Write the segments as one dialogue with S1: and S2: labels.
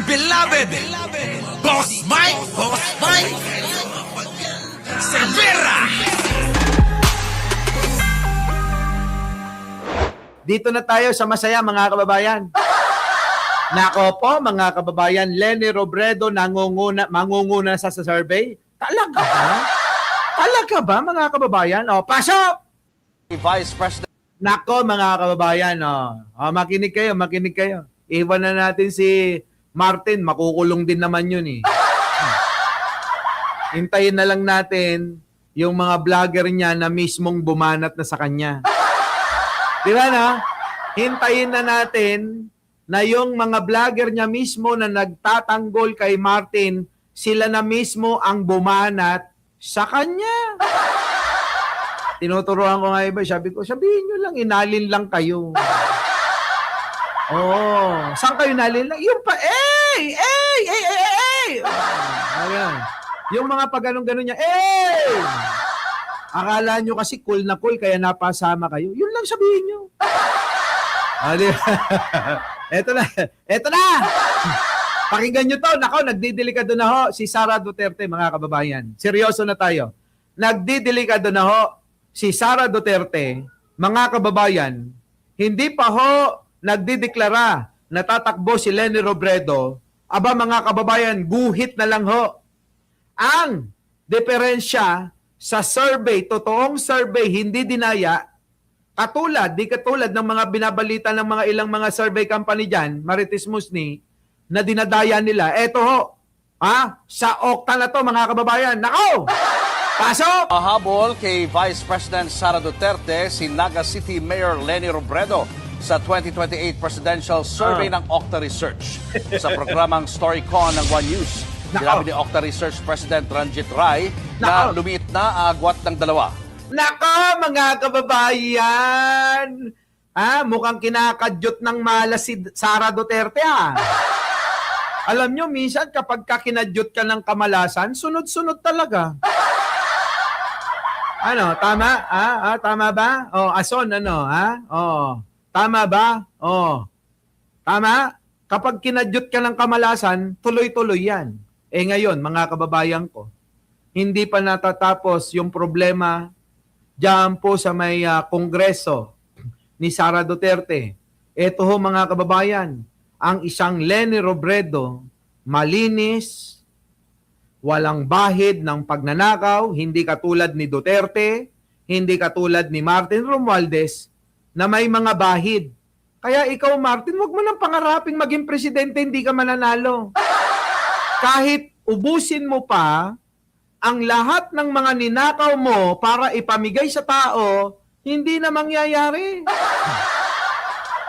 S1: dear beloved, Boss Mike Cervera.
S2: Dito na tayo sa masaya mga kababayan. Nako po mga kababayan, Leni Robredo mangunguna sa survey. Talaga ba? Talaga ba mga kababayan? O, pasok!
S3: Vice President
S2: Nako mga kababayan, makinig kayo. Iwan na natin si Martin, makukulong din naman yun eh. Hintayin na lang natin yung mga vlogger niya na mismong bumanat na sa kanya. Di ba na? Hintayin na natin na yung mga vlogger niya mismo na nagtatanggol kay Martin, sila na mismo ang bumanat sa kanya. Tinuturuan ko nga iba, sabi ko, sabihin nyo lang, inalin lang kayo. Oo. Saan kayo inalin lang? Yung pa, Ayan. Yung mga pag ganun niya, akala nyo kasi cool na cool, kaya napasama kayo. Yun lang sabihin nyo. Eto na. Pakinggan nyo to. Nako, nagdidelikado na ho si Sara Duterte, mga kababayan. Seryoso na tayo. Nagdidelikado na ho si Sara Duterte, mga kababayan. Hindi pa ho nagdideklara na tatakbo si Leni Robredo. Aba mga kababayan, guhit na lang ho. Ang diferensya sa survey, totoong survey, hindi dinaya, di katulad ng mga binabalita ng mga ilang mga survey company dyan, Marites Musni, na dinadaya nila. Eto ho, sa Okta na to mga kababayan. Nako! Pasok!
S3: habol kay Vice President Sara Duterte si Naga City Mayor Leni Robredo sa 2028 Presidential Survey ng Octa Research. Sa programang Storycon ng One News, sinabi ni Octa Research President Ranjit Rai na lumiit na agwat ng dalawa.
S2: Nako, mga kababayan! Mukhang kinakadyot ng malas si Sara Duterte, Alam nyo, minsan kapag kinadyot ka ng kamalasan, sunod-sunod talaga. Ano, tama? Tama ba? Ason, tama ba? Tama? Kapag kinadyot ka ng kamalasan, tuloy-tuloy yan. Ngayon, mga kababayan ko, hindi pa natatapos yung problema diyan po sa may kongreso ni Sara Duterte. Ito ho mga kababayan, ang isang Leni Robredo, malinis, walang bahid ng pagnanakaw, hindi katulad ni Duterte, hindi katulad ni Martin Romualdez, na may mga bahid. Kaya ikaw, Martin, wag mo nang pangaraping maging presidente, hindi ka mananalo. Kahit ubusin mo pa ang lahat ng mga ninakaw mo para ipamigay sa tao, hindi na mangyayari.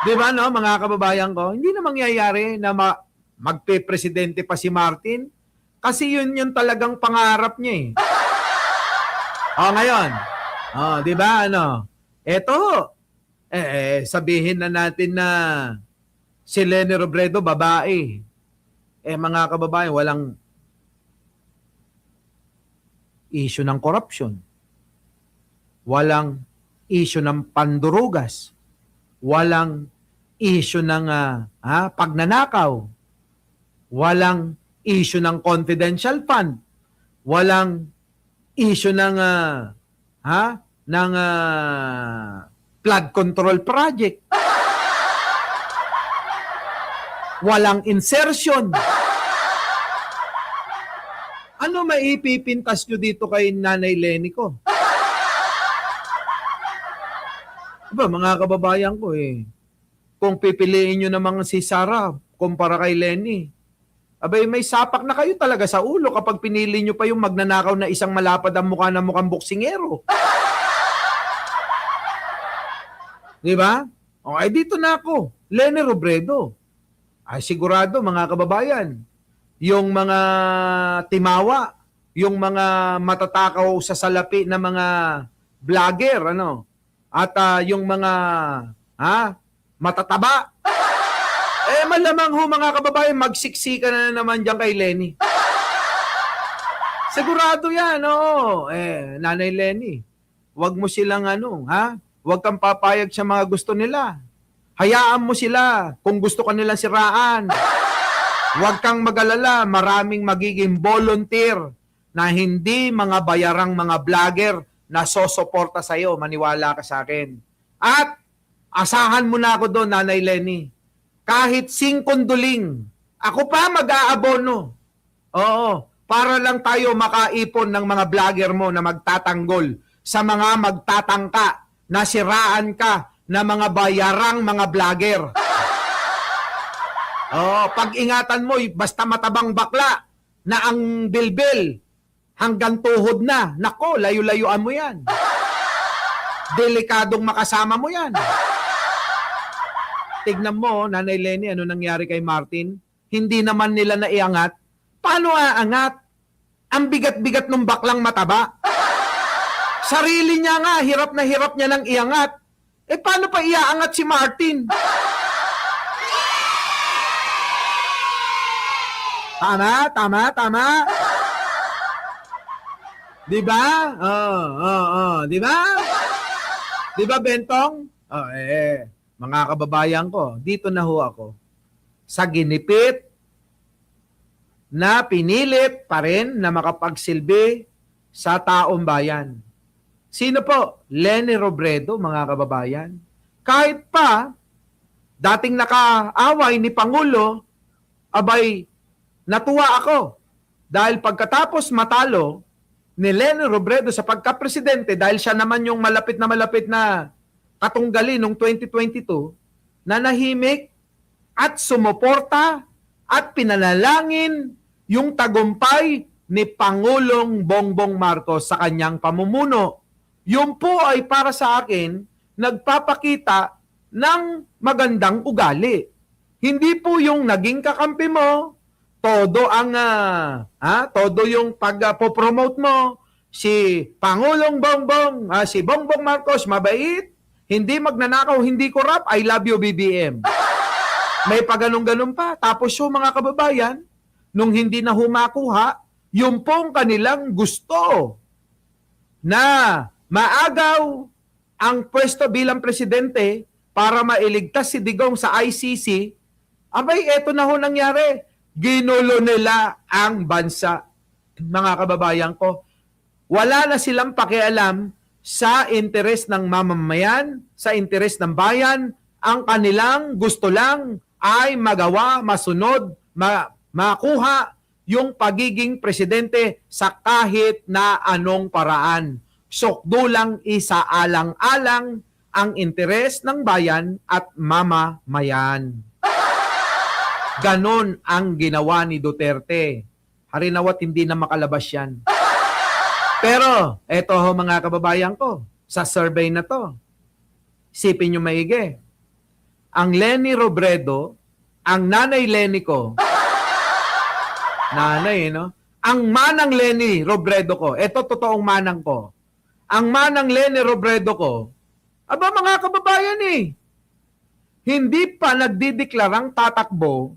S2: Di ba, no, mga kababayan ko? Hindi na mangyayari na magpe-presidente pa si Martin. Kasi yun talagang pangarap niya ngayon. Di ba, Eto, sabihin na natin na si Leni Robredo, babae. Mga kababayan, walang issue ng corruption. Walang issue ng pandurugas. Walang issue ng pagnanakaw. Walang issue ng confidential fund. Walang issue ng flood control project. Walang insertion. Ano maipipintas nyo dito kay Nanay Leni ko? Diba, mga kababayan ko kung pipiliin nyo naman si Sara kumpara kay Leni, abay may sapak na kayo talaga sa ulo kapag pinili nyo pa yung magnanakaw na isang malapad ang mukha na mukhang boksingero. Diba? Okay, dito na ako. Leni Robredo. Ay sigurado mga kababayan, yung mga timawa, yung mga matatakaw sa salapi na mga vlogger, at yung mga matataba, malamang ho mga kababayan, magsiksika na naman dyan kay Leni. Sigurado yan, Nanay Leni, wag mo silang wag kang papayag sa mga gusto nila. Hayaan mo sila kung gusto ka nilang siraan. Huwag kang mag-alala, maraming magiging volunteer na hindi mga bayarang mga vlogger na sosuporta sa iyo, maniwala ka sa akin. At asahan mo na ako doon, Nanay Lenny. Kahit singkonduling, ako pa mag-aabono. Oo, para lang tayo makaipon ng mga vlogger mo na magtatanggol sa mga magtatangka na siraan ka na mga bayarang mga vlogger. Pag-ingatan mo, basta matabang bakla na ang bilbil hanggang tuhod na. Nako, layo-layuan mo yan. Delikadong makasama mo yan. Tignan mo, Nanay Lenny, ano nangyari kay Martin? Hindi naman nila naiangat. Paano aangat? Ang bigat-bigat ng baklang mataba. Sarili niya nga, hirap na hirap niya nang iangat. Paano pa iaangat si Martin? Tama. Di ba? Di ba? Di ba, Bentong? Mga kababayan ko, dito na ho ako. Sa ginipit na pinilit pa rin na makapagsilbi sa taong bayan. Sino po? Leni Robredo, mga kababayan. Kahit pa, dating nakaaway ni Pangulo, abay, natuwa ako. Dahil pagkatapos matalo ni Leni Robredo sa pagka-presidente, dahil siya naman yung malapit na katunggali noong 2022, nanahimik at sumuporta at pinanalangin yung tagumpay ni Pangulong Bongbong Marcos sa kanyang pamumuno. Yun po ay para sa akin, nagpapakita ng magandang ugali. Hindi po yung naging kakampi mo, todo yung pag-promote mo, si Pangulong Bongbong, si Bongbong Marcos, mabait, hindi magnanakaw, hindi korap, I love you BBM. May paganong-ganon pa. Tapos yung mga kababayan, nung hindi na humakuha, yung pong kanilang gusto na maagaw ang pwesto bilang presidente para mailigtas si Digong sa ICC, abay, eto na ho nangyari. Ginulo nila ang bansa. Mga kababayan ko, wala na silang pakialam sa interes ng mamamayan, sa interes ng bayan. Ang kanilang gusto lang ay magawa, masunod, makuha yung pagiging presidente sa kahit na anong paraan. Sokdo lang isaalang-alang ang interes ng bayan at mamamayan. Ganon ang ginawa ni Duterte. Harinawat hindi na makalabas yan. Pero, eto ho mga kababayan ko, sa survey na to, isipin nyo maigi. Ang Leni Robredo, ang Nanay Lenny ko, nanay, no? Ang manang Leni Robredo ko, eto totoong manang ko, ang manang Leni Robredo ko, aba mga kababayan hindi pa nagdideklarang tatakbo.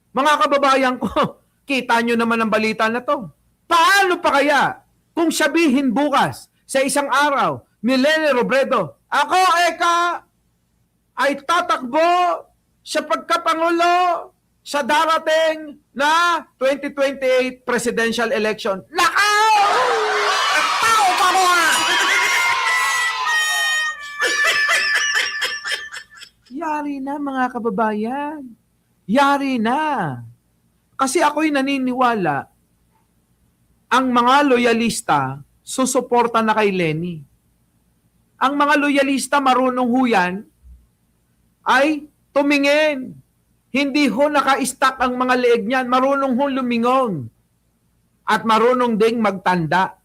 S2: Mga kababayan ko, kita nyo naman ang balita na to. Paano pa kaya kung sabihin bukas sa isang araw ni Leni Robredo, ako, ay tatakbo sa pagkapangulo sa darating na 2028 presidential election. Nakaw! Ang tao pa mo! Yari na mga kababayan. Yari na. Kasi ako'y naniniwala, ang mga loyalista susuporta na kay Leni. Ang mga loyalista marunong huyan ay tumingin. Hindi ho naka-stack ang mga leeg niyan. Marunong ho lumingon. At marunong ding magtanda.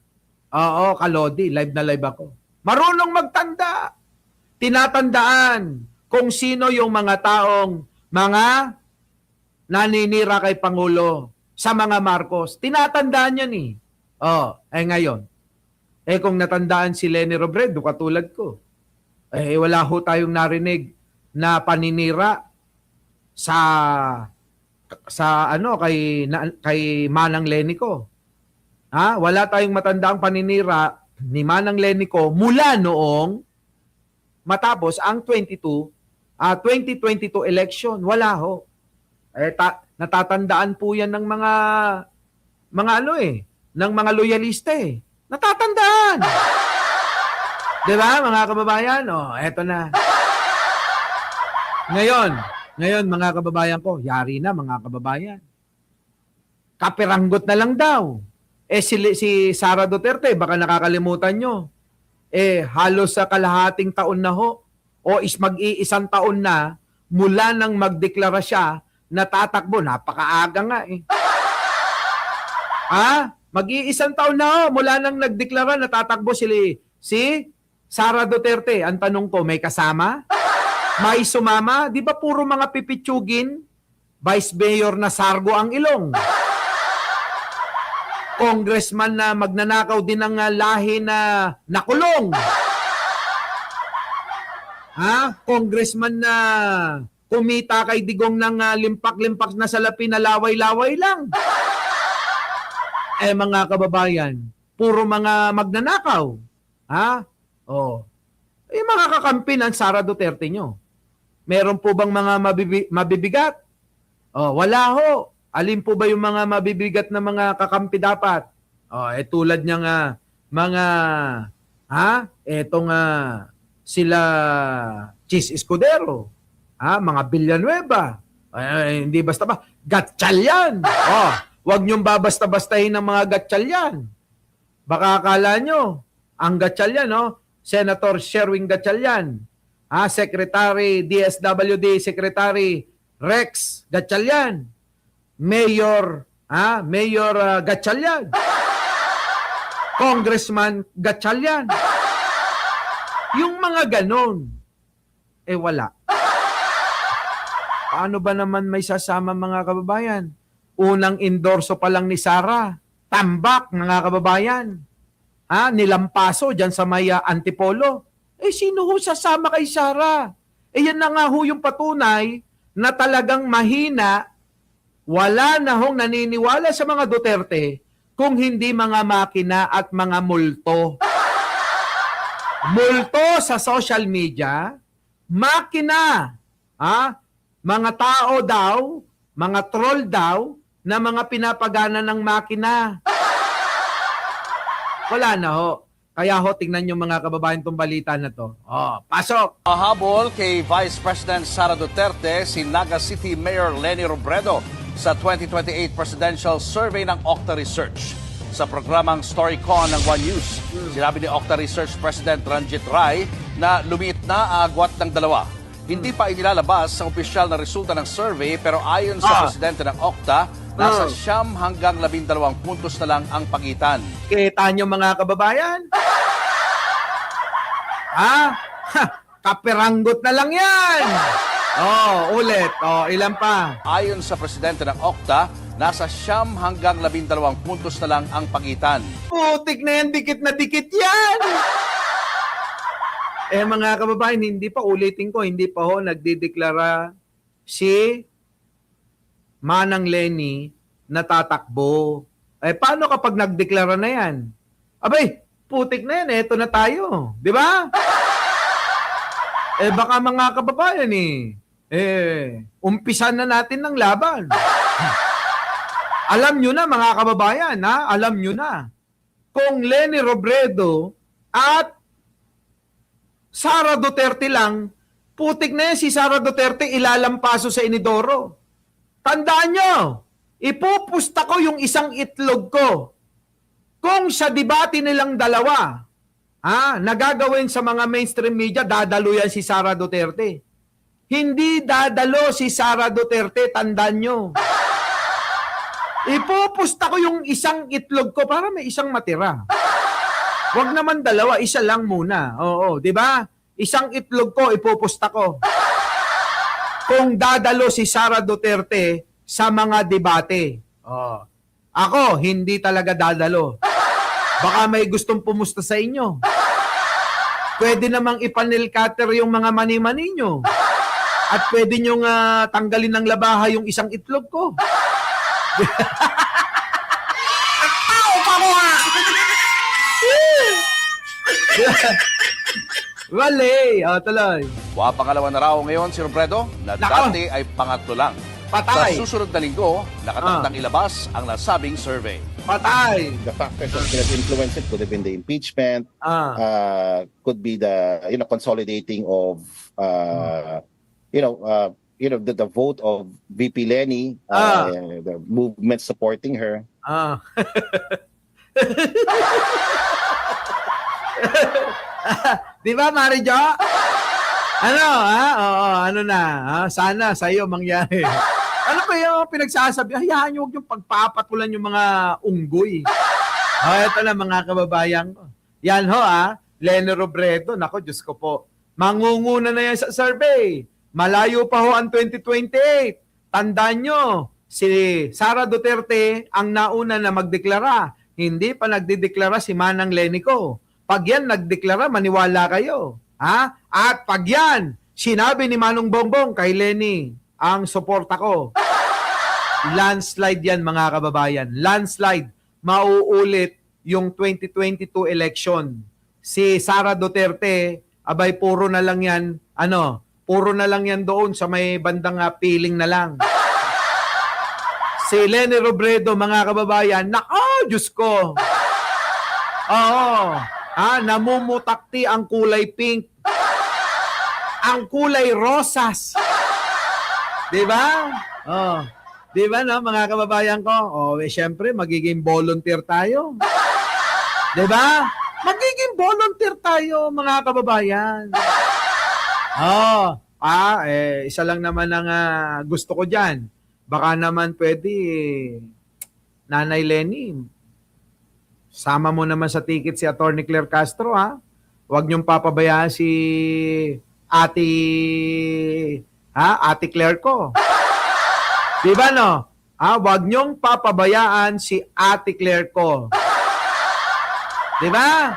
S2: Oo, Kalodi, live na live ako. Marunong magtanda. Tinatandaan kung sino yung mga taong mga naninira kay Pangulo sa mga Marcos. Tinatandaan yan ngayon. Kung natandaan si Leni Robredo, katulad ko, wala ho tayong narinig na paninira kay Manang Lenny ko. Wala tayong matandaang paninira ni Manang Lenny ko mula noong matapos ang 2022 election. Wala ho. Natatandaan po yan ng mga ano ng mga loyalista Natatandaan. 'Di ba, mga kababayan? Eto na. Ngayon mga kababayan ko, yari na mga kababayan. Kapiranggot na lang daw. Si Sara Duterte, baka nakakalimutan nyo, halos sa kalahating taon na ho, o mag-iisang taon na, mula nang magdeklara siya na tatakbo, napakaaga nga mag-iisang taon na ho, mula nang nagdeklara na tatakbo si Sara Duterte. Ang tanong ko, may kasama? May sumama? Di ba puro mga pipitsugin? Vice Mayor na Sargo ang ilong. Congressman na magnanakaw din ng lahi na nakulong. Congressman na kumita kay Digong ng limpak-limpak na salapi na laway-laway lang. Mga kababayan, puro mga magnanakaw. Mga kakampi ng Sara Duterte nyo. Meron po bang mga mabibigat? Wala ho. Alin po ba yung mga mabibigat na mga kakampi dapat? Tulad niyang sila Chis Escudero, mga Villanueva. Hindi basta ba? Gatchalian. Huwag niyong babasta-bastahin ng mga Gatchalian. Baka akala nyo, ang Gatchalian, Senator Sherwin Gatchalian, Secretary DSWD Secretary Rex Gatchalian, Mayor Gatchalian, Congressman Gatchalian. Yung mga ganon, wala. Paano ba naman may sasama mga kababayan? Unang endorso pa lang ni Sara, tambak mga kababayan. Nilampaso dyan sa may Antipolo. Sino ho sasama kay Sara? Yan na nga ho yung patunay na talagang mahina, wala na hong naniniwala sa mga Duterte kung hindi mga makina at mga multo. Multo sa social media, makina, mga tao daw, mga troll daw, na mga pinapagana ng makina. Wala na ho. Kaya ho, tingnan nyo mga kababayan itong balita na to. Pasok!
S3: Mahabol kay Vice President Sara Duterte si Naga City Mayor Leni Robredo sa 2028 Presidential Survey ng Octa Research. Sa programang StoryCon ng One News, sinabi ni Octa Research President Ranjit Rai na lumiit na agwat ng dalawa. Hindi pa inilalabas ang opisyal na resulta ng survey pero ayon sa presidente ng Octa, nasa 9 hanggang 12 puntos na lang ang pagitan.
S2: Kita nyo mga kababayan? Kapiranggot na lang yan! Ulit. Ilan pa?
S3: Ayon sa presidente ng Octa, nasa 9 hanggang 12 puntos na lang ang pagitan.
S2: Putik na yan, dikit na dikit yan! Mga kababayan, hindi pa, ulitin ko, hindi pa ho nagdideklara si Manang Leni na tatakbo. Paano kapag nagdeklara na yan? Abay, putik na yan, eto na tayo. Di ba? Baka mga kababayan umpisan na natin ng laban. Alam nyo na mga kababayan, alam nyo na. Kung Leni Robredo at Sara Duterte lang, putik na yan si Sara Duterte ilalampaso sa inidoro. Tandaan nyo, ipupusta ko yung isang itlog ko. Kung sa debate nilang dalawa, nagagawin sa mga mainstream media, dadalo yan si Sara Duterte. Hindi dadalo si Sara Duterte, tandaan nyo. Ipupusta ko yung isang itlog ko para may isang matira. Huwag naman dalawa, isa lang muna. Oo, di ba? Isang itlog ko, ipupusta ko. Kung dadalo si Sara Duterte sa mga debate. Ako, hindi talaga dadalo. Baka may gustong pumusta sa inyo. Pwede namang ipanel cutter yung mga mani-mani nyo. At pwede nyo tanggalin ng labaha yung isang itlog ko. Wale, tuloy.
S3: Pangalawa na raw ngayon si Robredo na dati ay pangatlo lang.
S2: Patay.
S3: Sa susunod na linggo, nakatakdang ilabas ang nasabing survey.
S2: Patay.
S4: The factors that could have influenced it could have been the impeachment, could be the consolidating of the vote of VP Lenny, the movement supporting her.
S2: Di ba, Marijo? Ano, Oo, ano na. Sana sa'yo mangyari. Ano ba yung pinagsasabi? Hayaan nyo, huwag yung pagpapatulan yung mga unggoy. Ito na mga kababayan ko. Yan ho, Leni Robredo. Nako, Diyos ko po. Mangunguna na yan sa survey. Malayo pa ho ang 2028. Tandaan nyo, si Sara Duterte ang nauna na magdeklara. Hindi pa nagdideklara si Manang Leni ko. Pag yan nagdeklara, maniwala kayo. At pag yan, sinabi ni Manong Bongbong kay Leni, ang suporta ko. Landslide yan mga kababayan. Landslide. Mauulit yung 2022 election. Si Sara Duterte, abay puro na lang yan, puro na lang yan doon sa may bandang piling na lang. Si Leni Robredo mga kababayan, Diyos ko. Namumutakti ang kulay pink. Ang kulay rosas. Diba? Diba mga kababayan ko? Siyempre, magiging volunteer tayo. Diba? Magiging volunteer tayo, mga kababayan. Isa lang naman ang gusto ko dyan. Baka naman pwede, Nanay Leni, sama mo naman sa ticket si Atty. Claire Castro, Huwag niyong papabayaan si Ate Claire ko. Diba no? Huwag niyong papabayaan si Ate Claire ko. Diba?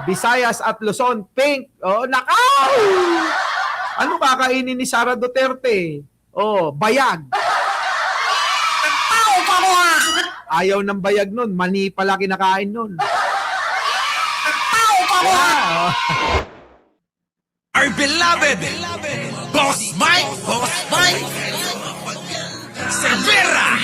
S2: Visayas at Luzon, pink. Nakaw! Ano kakainin ni Sara Duterte? Bayag. Ayaw ng bayag nun. Mani pala kinakain nun.
S1: Our beloved Boss Mike Cervera.